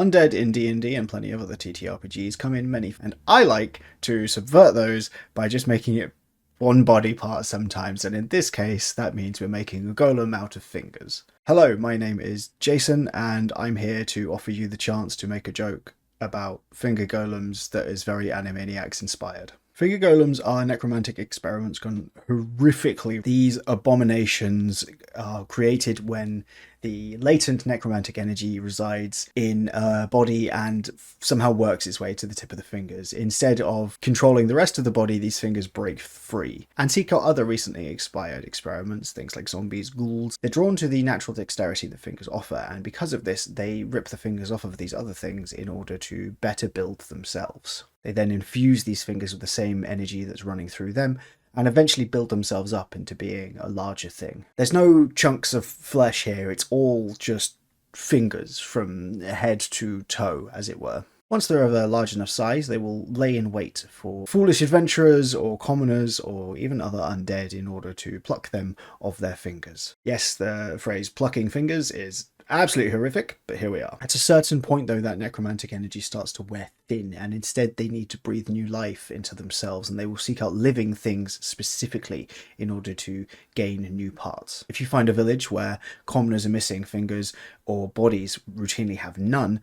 Undead in D&D and plenty of other TTRPGs come in many, and I like to subvert those by just making it one body part sometimes, and in this case that means we're making a golem out of fingers. Hello, my name is Jason, and I'm here to offer you the chance to make a joke about finger golems that is very Animaniacs inspired. Finger golems are necromantic experiments gone horrifically. These abominations are created when the latent necromantic energy resides in a body and somehow works its way to the tip of the fingers. Instead of controlling the rest of the body, these fingers break free and seek out other recently expired experiments, things like zombies, ghouls. They're drawn to the natural dexterity the fingers offer, and because of this, they rip the fingers off of these other things in order to better build themselves. They then infuse these fingers with the same energy that's running through them, and eventually build themselves up into being a larger thing. There's no chunks of flesh here, it's all just fingers from head to toe, as it were. Once they're of a large enough size, they will lay in wait for foolish adventurers or commoners or even other undead in order to pluck them of their fingers. Yes, the phrase plucking fingers is absolutely horrific, but here we are. At a certain point, though, that necromantic energy starts to wear thin, and instead they need to breathe new life into themselves, and they will seek out living things specifically in order to gain new parts. If you find a village where commoners are missing fingers or bodies routinely have none,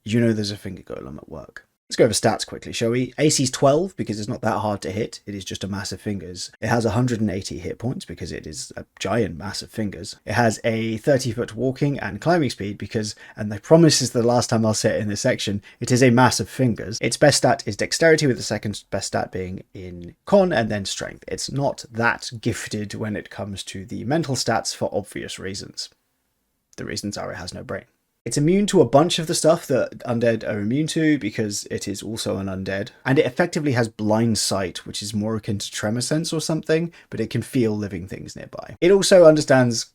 you know there's a finger golem at work. Let's go over stats quickly, shall we? AC's 12 because it's not that hard to hit. It is just a mass of fingers. It has 180 hit points because it is a giant mass of fingers. It has a 30-foot walking and climbing speed because, and I promise this is the last time I'll say it in this section, it is a mass of fingers. Its best stat is dexterity, with the second best stat being in con and then strength. It's not that gifted when it comes to the mental stats for obvious reasons. The reasons are it has no brain. It's immune to a bunch of the stuff that undead are immune to because it is also an undead. And it effectively has blind sight, which is more akin to tremor sense or something, but it can feel living things nearby. It also understands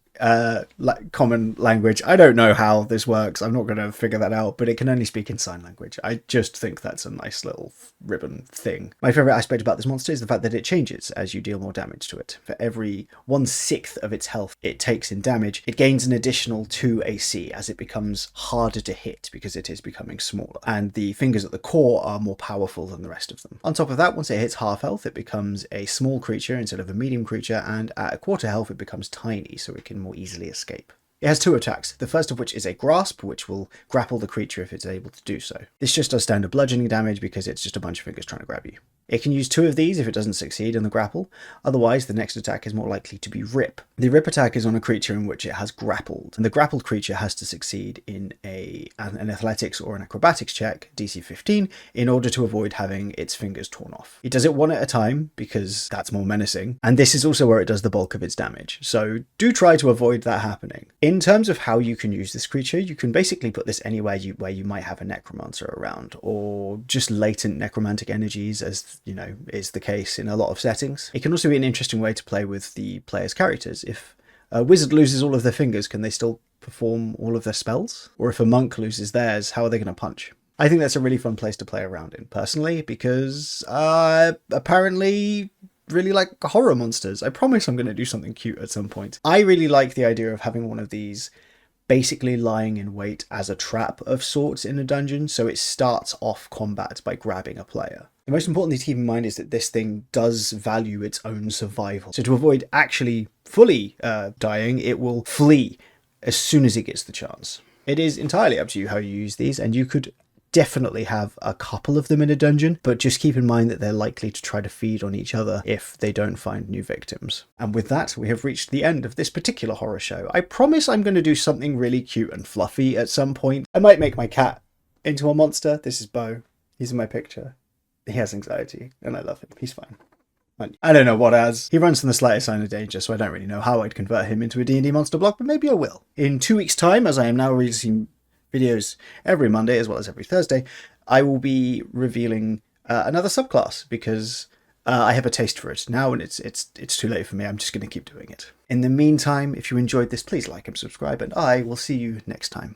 common language. I don't know how this works. I'm not going to figure that out, but it can only speak in sign language. I just think that's a nice little ribbon thing. My favorite aspect about this monster is the fact that it changes as you deal more damage to it. For every 1/6 of its health it takes in damage, it gains an additional 2 AC as it becomes harder to hit because it is becoming smaller, and the fingers at the core are more powerful than the rest of them. On top of that, once it hits half health, it becomes a small creature instead of a medium creature, and at a quarter health it becomes tiny, so it can more easily escape. It has 2 attacks, the first of which is a grasp, which will grapple the creature if it's able to do so. This just does standard bludgeoning damage because it's just a bunch of fingers trying to grab you. It can use 2 of these if it doesn't succeed in the grapple, otherwise the next attack is more likely to be rip. The rip attack is on a creature in which it has grappled, and the grappled creature has to succeed in an athletics or an acrobatics check, DC 15, in order to avoid having its fingers torn off. It does it one at a time because that's more menacing, and this is also where it does the bulk of its damage, so do try to avoid that happening. In terms of how you can use this creature, you can basically put this anywhere where you might have a necromancer around, or just latent necromantic energies, as you know is the case in a lot of settings. It can also be an interesting way to play with the player's characters. If a wizard loses all of their fingers, can they still perform all of their spells? Or if a monk loses theirs, how are they going to punch? I think that's a really fun place to play around in, personally, because apparently really like horror monsters. I promise I'm going to do something cute at some point. I really like the idea of having one of these basically lying in wait as a trap of sorts in a dungeon, so it starts off combat by grabbing a player. The most important thing to keep in mind is that this thing does value its own survival. So to avoid actually fully dying, it will flee as soon as it gets the chance. It is entirely up to you how you use these, and you could definitely have a couple of them in a dungeon, but just keep in mind that they're likely to try to feed on each other if they don't find new victims. And with that, we have reached the end of this particular horror show. I promise I'm going to do something really cute and fluffy at some point. I might make my cat into a monster. This is Bo. He's in my picture. He has anxiety, and I love him. He's fine. I don't know what as. He runs from the slightest sign of danger, so I don't really know how I'd convert him into a D&D monster block, but maybe I will. In 2 weeks' time, as I am now releasing videos every Monday as well as every Thursday, I will be revealing another subclass because I have a taste for it now, and it's too late for me. I'm just going to keep doing it. In the meantime, if you enjoyed this, please like and subscribe, and I will see you next time.